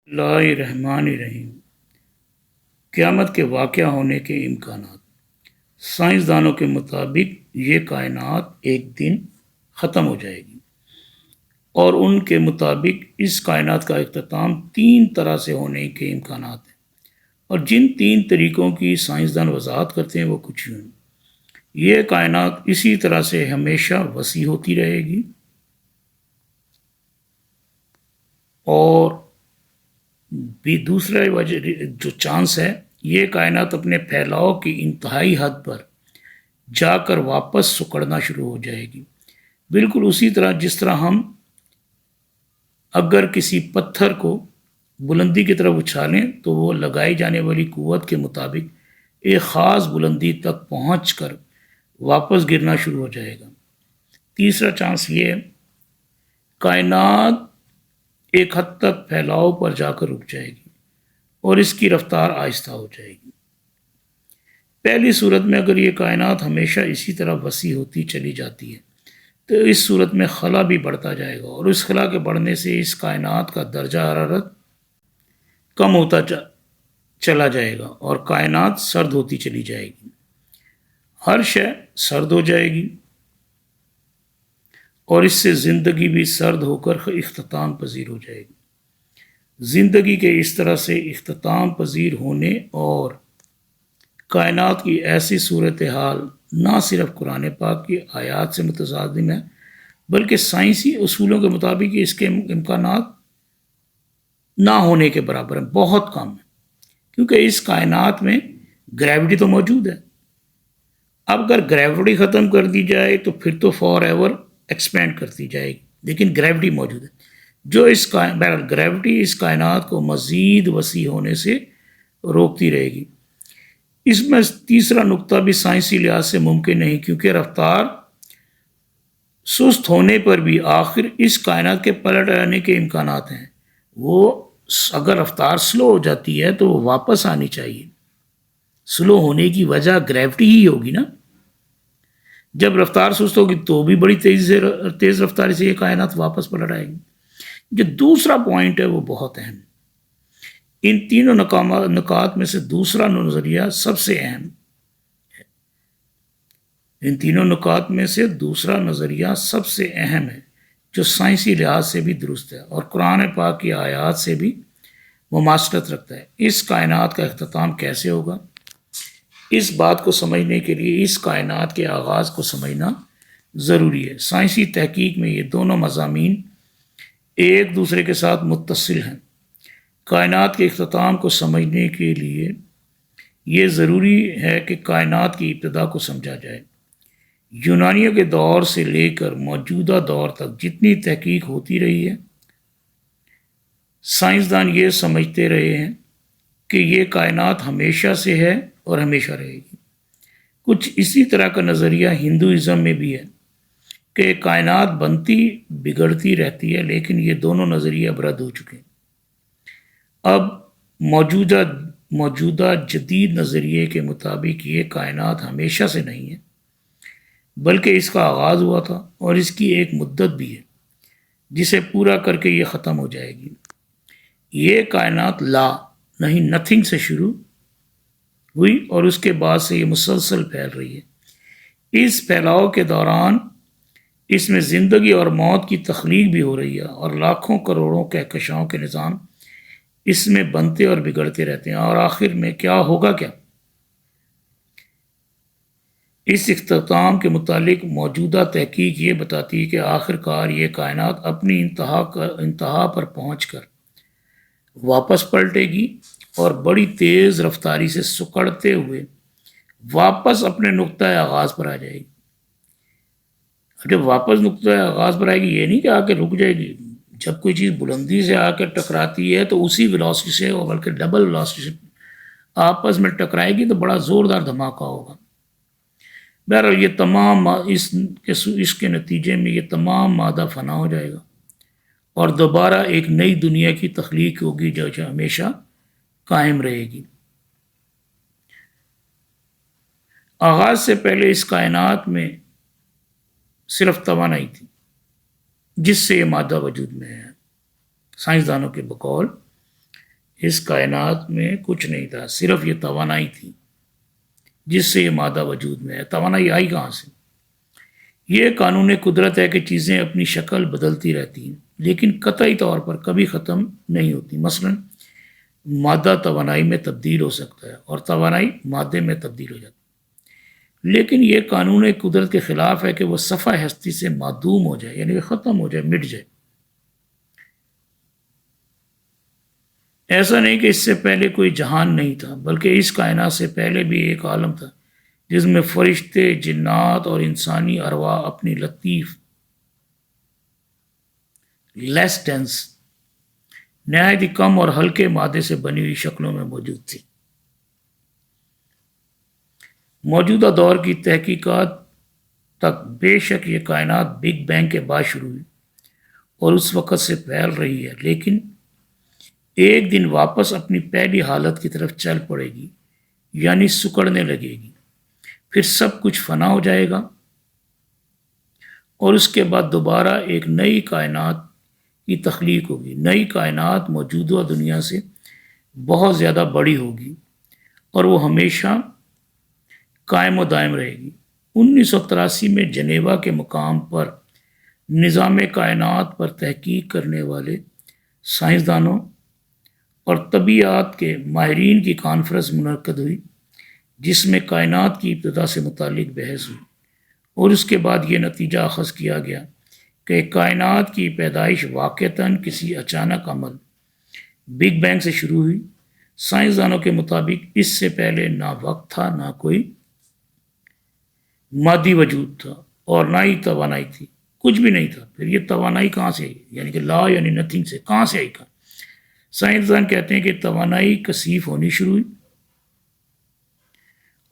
اللہ الرحمن الرحیم۔ قیامت کے واقع ہونے کے امکانات۔ سائنسدانوں کے مطابق یہ کائنات ایک دن ختم ہو جائے گی، اور ان کے مطابق اس کائنات کا اختتام 3 طرح سے ہونے کے امکانات ہیں، اور جن 3 طریقوں کی سائنسدان وضاحت کرتے ہیں وہ کچھ یوں: یہ کائنات اسی طرح سے ہمیشہ وسیع ہوتی رہے گی، اور بھی دوسرا وجہ جو چانس ہے، یہ کائنات اپنے پھیلاؤ کی انتہائی حد پر جا کر واپس سکڑنا شروع ہو جائے گی، بالکل اسی طرح جس طرح ہم اگر کسی پتھر کو بلندی کی طرف اچھالیں تو وہ لگائی جانے والی قوت کے مطابق ایک خاص بلندی تک پہنچ کر واپس گرنا شروع ہو جائے گا۔ تیسرا چانس یہ ہے، کائنات ایک حد تک پھیلاؤ پر جا کر رک جائے گی اور اس کی رفتار آہستہ ہو جائے گی۔ پہلی صورت میں اگر یہ کائنات ہمیشہ اسی طرح وسیع ہوتی چلی جاتی ہے تو اس صورت میں خلا بھی بڑھتا جائے گا، اور اس خلا کے بڑھنے سے اس کائنات کا درجہ حرارت کم ہوتا چلا جائے گا اور کائنات سرد ہوتی چلی جائے گی۔ ہر شے سرد ہو جائے گی، اور اس سے زندگی بھی سرد ہو کر اختتام پذیر ہو جائے گی۔ زندگی کے اس طرح سے اختتام پذیر ہونے اور کائنات کی ایسی صورتحال نہ صرف قرآن پاک کی آیات سے متصادم ہے، بلکہ سائنسی اصولوں کے مطابق اس کے امکانات نہ ہونے کے برابر ہیں، بہت کم ہیں، کیونکہ اس کائنات میں گریوٹی تو موجود ہے۔ اب اگر گریوٹی ختم کر دی جائے تو پھر تو فار ایور ایکسپینڈ کرتی جائے گی، لیکن گریوٹی موجود ہے جو گریوٹی اس کائنات کو مزید وسیع ہونے سے روکتی رہے گی۔ اس میں تیسرا نقطہ بھی سائنسی لحاظ سے ممکن نہیں، کیونکہ رفتار سست ہونے پر بھی آخر اس کائنات کے پلٹ آنے کے امکانات ہیں۔ وہ اگر رفتار سلو ہو جاتی ہے تو وہ واپس آنی چاہیے۔ سلو ہونے کی وجہ گریوٹی ہی ہوگی نا۔ جب رفتار سست ہوگی تو بھی بڑی تیز رفتاری سے یہ کائنات واپس پلٹ آئے گی۔ جو دوسرا پوائنٹ ہے وہ بہت اہم ہے۔ ان تینوں نکات میں سے دوسرا نظریہ سب سے اہم ہے۔ ان تینوں نکات میں سے دوسرا نظریہ سب سے اہم ہے، جو سائنسی لحاظ سے بھی درست ہے اور قرآن پاک کی آیات سے بھی مماثلت رکھتا ہے۔ اس کائنات کا اختتام کیسے ہوگا؟ اس بات کو سمجھنے کے لیے اس کائنات کے آغاز کو سمجھنا ضروری ہے۔ سائنسی تحقیق میں یہ دونوں مضامین ایک دوسرے کے ساتھ متصل ہیں۔ کائنات کے اختتام کو سمجھنے کے لیے یہ ضروری ہے کہ کائنات کی ابتدا کو سمجھا جائے۔ یونانیوں کے دور سے لے کر موجودہ دور تک جتنی تحقیق ہوتی رہی ہے، سائنسدان یہ سمجھتے رہے ہیں کہ یہ کائنات ہمیشہ سے ہے اور ہمیشہ رہے گی۔ کچھ اسی طرح کا نظریہ ہندوازم میں بھی ہے کہ کائنات بنتی بگڑتی رہتی ہے، لیکن یہ دونوں نظریے اب رد ہو چکے ہیں۔ اب موجودہ جدید نظریے کے مطابق یہ کائنات ہمیشہ سے نہیں ہے، بلکہ اس کا آغاز ہوا تھا اور اس کی ایک مدت بھی ہے جسے پورا کر کے یہ ختم ہو جائے گی۔ یہ کائنات نہیں نتھنگ سے شروع ہوئی اور اس کے بعد سے یہ مسلسل پھیل رہی ہے۔ اس پھیلاؤ کے دوران اس میں زندگی اور موت کی تخلیق بھی ہو رہی ہے، اور لاکھوں کروڑوں کہکشاؤں کے نظام اس میں بنتے اور بگڑتے رہتے ہیں، اور آخر میں کیا ہوگا کیا؟ اس اختتام کے متعلق موجودہ تحقیق یہ بتاتی ہے کہ آخر کار یہ کائنات اپنی انتہا پر پہنچ کر واپس پلٹے گی اور بڑی تیز رفتاری سے سکڑتے ہوئے واپس اپنے نقطۂ آغاز پر آ جائے گی۔ جب واپس نقطۂ آغاز پر آئے گی، یہ نہیں کہ آ کے رک جائے گی۔ جب کوئی چیز بلندی سے آ کے ٹکراتی ہے تو اسی ویلوسٹی سے، اور بلکہ ڈبل ویلوسٹی سے آپس میں ٹکرائے گی تو بڑا زوردار دھماکہ ہوگا۔ بہرحال یہ تمام اس کے نتیجے میں یہ تمام مادہ فنا ہو جائے گا اور دوبارہ ایک نئی دنیا کی تخلیق ہوگی جو ہمیشہ قائم رہے گی۔ آغاز سے پہلے اس کائنات میں صرف توانائی تھی جس سے یہ مادہ وجود میں ہے۔ سائنسدانوں کے بقول اس کائنات میں کچھ نہیں تھا، صرف یہ توانائی تھی جس سے یہ مادہ وجود میں ہے۔ توانائی آئی کہاں سے؟ یہ قانون قدرت ہے کہ چیزیں اپنی شکل بدلتی رہتی ہیں لیکن قطعی طور پر کبھی ختم نہیں ہوتی۔ مثلا مادہ توانائی میں تبدیل ہو سکتا ہے اور توانائی مادے میں تبدیل ہو جاتی ہے، لیکن یہ قانون قدرت کے خلاف ہے کہ وہ صفحہ ہستی سے معدوم ہو جائے، یعنی کہ ختم ہو جائے، مٹ جائے۔ ایسا نہیں کہ اس سے پہلے کوئی جہان نہیں تھا، بلکہ اس کائنات سے پہلے بھی ایک عالم تھا جس میں فرشتے، جنات اور انسانی ارواح اپنی لطیف لیس ڈینس نہایت ہی کم اور ہلکے مادے سے بنی ہوئی شکلوں میں موجود تھی۔ موجودہ دور کی تحقیقات تک بے شک یہ کائنات بگ بینگ کے بعد شروع ہوئی اور اس وقت سے پھیل رہی ہے، لیکن ایک دن واپس اپنی پہلی حالت کی طرف چل پڑے گی، یعنی سکڑنے لگے گی، پھر سب کچھ فنا ہو جائے گا اور اس کے بعد دوبارہ ایک نئی کائنات کی تخلیق ہوگی۔ نئی کائنات موجودہ دنیا سے بہت زیادہ بڑی ہوگی اور وہ ہمیشہ قائم و دائم رہے گی۔ 1983 میں جنیوا کے مقام پر نظام کائنات پر تحقیق کرنے والے سائنسدانوں اور طبیعیات کے ماہرین کی کانفرنس منعقد ہوئی جس میں کائنات کی ابتدا سے متعلق بحث ہوئی، اور اس کے بعد یہ نتیجہ اخذ کیا گیا کہ کائنات کی پیدائش واقعتاً کسی اچانک عمل بگ بینگ سے شروع ہوئی۔ سائنسدانوں کے مطابق اس سے پہلے نہ وقت تھا، نہ کوئی مادی وجود تھا اور نہ ہی توانائی تھی، کچھ بھی نہیں تھا۔ پھر یہ توانائی کہاں سے آئی؟ یعنی کہ لا یعنی نتھنگ سے کہاں سے آئی؟ سائنسدان کہتے ہیں کہ توانائی کثیف ہونی شروع ہوئی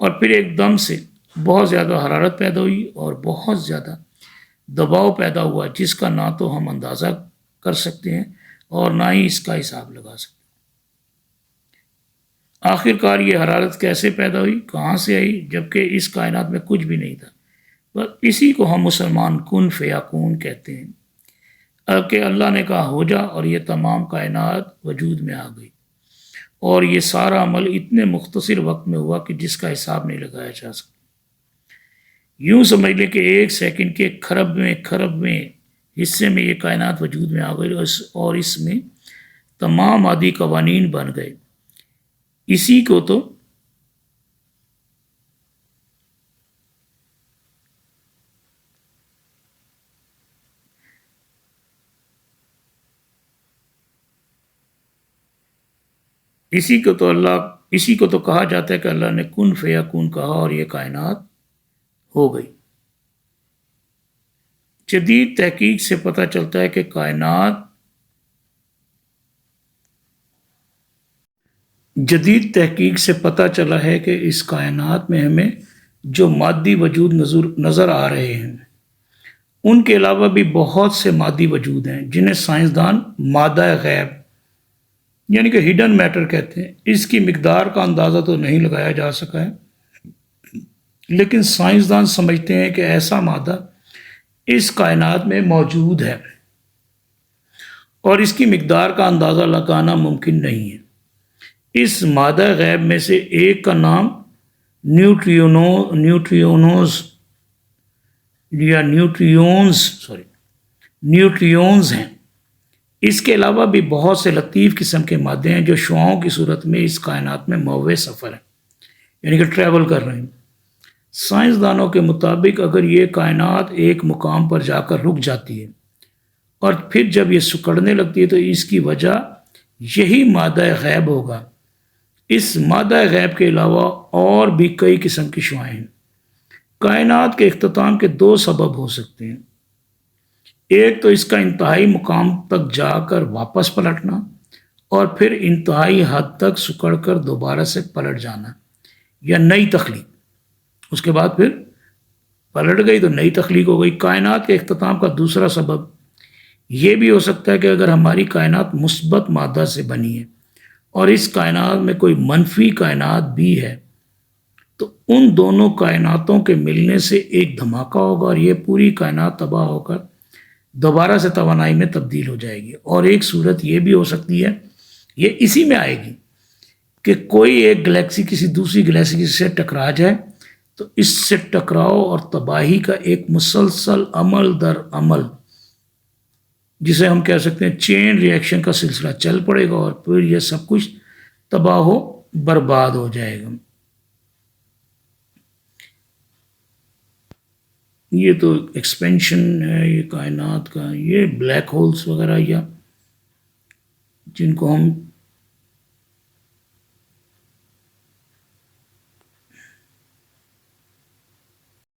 اور پھر ایک دم سے بہت زیادہ حرارت پیدا ہوئی اور بہت زیادہ دباؤ پیدا ہوا جس کا نہ تو ہم اندازہ کر سکتے ہیں اور نہ ہی اس کا حساب لگا سکتے۔ آخر کار یہ حرارت کیسے پیدا ہوئی، کہاں سے آئی، جبکہ اس کائنات میں کچھ بھی نہیں تھا؟ بس اسی کو ہم مسلمان کن فیکون کہتے ہیں کہ اللہ نے کہا ہو جا اور یہ تمام کائنات وجود میں آ گئی، اور یہ سارا عمل اتنے مختصر وقت میں ہوا کہ جس کا حساب نہیں لگایا جا سکتا۔ یوں سمجھ لیں کہ ایک سیکنڈ کے کھرب میں حصے میں یہ کائنات وجود میں آ گئی اور اس میں تمام مادی قوانین بن گئے۔ اسی کو تو کہا جاتا ہے کہ اللہ نے کن فیکون کہا اور یہ کائنات ہو گئی۔ جدید تحقیق سے پتہ چلتا ہے کہ جدید تحقیق سے پتہ چلا ہے کہ اس کائنات میں ہمیں جو مادی وجود نظر آ رہے ہیں ان کے علاوہ بھی بہت سے مادی وجود ہیں جنہیں سائنسدان مادہ غیب یعنی کہ ہڈن میٹر کہتے ہیں۔ اس کی مقدار کا اندازہ تو نہیں لگایا جا سکا ہے، لیکن سائنسدان سمجھتے ہیں کہ ایسا مادہ اس کائنات میں موجود ہے اور اس کی مقدار کا اندازہ لگانا ممکن نہیں ہے۔ اس مادہ غیب میں سے ایک کا نام نیوٹریونز ہیں۔ اس کے علاوہ بھی بہت سے لطیف قسم کے مادے ہیں جو شعاعوں کی صورت میں اس کائنات میں موّع سفر ہیں، یعنی کہ ٹریول کر رہے ہیں۔ سائنسدانوں کے مطابق اگر یہ کائنات ایک مقام پر جا کر رک جاتی ہے اور پھر جب یہ سکڑنے لگتی ہے تو اس کی وجہ یہی مادہ غیب ہوگا۔ اس مادہ غیب کے علاوہ اور بھی کئی قسم کی شعاعیں ہیں۔ کائنات کے اختتام کے دو سبب ہو سکتے ہیں، ایک تو اس کا انتہائی مقام تک جا کر واپس پلٹنا اور پھر انتہائی حد تک سکڑ کر دوبارہ سے پلٹ جانا یا نئی تخلیق۔ اس کے بعد پھر پلٹ گئی تو نئی تخلیق ہو گئی۔ کائنات کے اختتام کا دوسرا سبب یہ بھی ہو سکتا ہے کہ اگر ہماری کائنات مثبت مادہ سے بنی ہے اور اس کائنات میں کوئی منفی کائنات بھی ہے تو ان دونوں کائناتوں کے ملنے سے ایک دھماکہ ہوگا اور یہ پوری کائنات تباہ ہو کر دوبارہ سے توانائی میں تبدیل ہو جائے گی۔ اور ایک صورت یہ بھی ہو سکتی ہے یہ اسی میں آئے گی کہ کوئی ایک گلیکسی کسی دوسری گلیکسی سے ٹکرا جائے تو اس سے ٹکراؤ اور تباہی کا ایک مسلسل عمل در عمل، جسے ہم کہہ سکتے ہیں چین ری ایکشن کا سلسلہ چل پڑے گا، اور پھر یہ سب کچھ تباہ و برباد ہو جائے گا۔ یہ تو ایکسپینشن ہے یہ کائنات کا، یہ بلیک ہولز وغیرہ یا جن کو ہم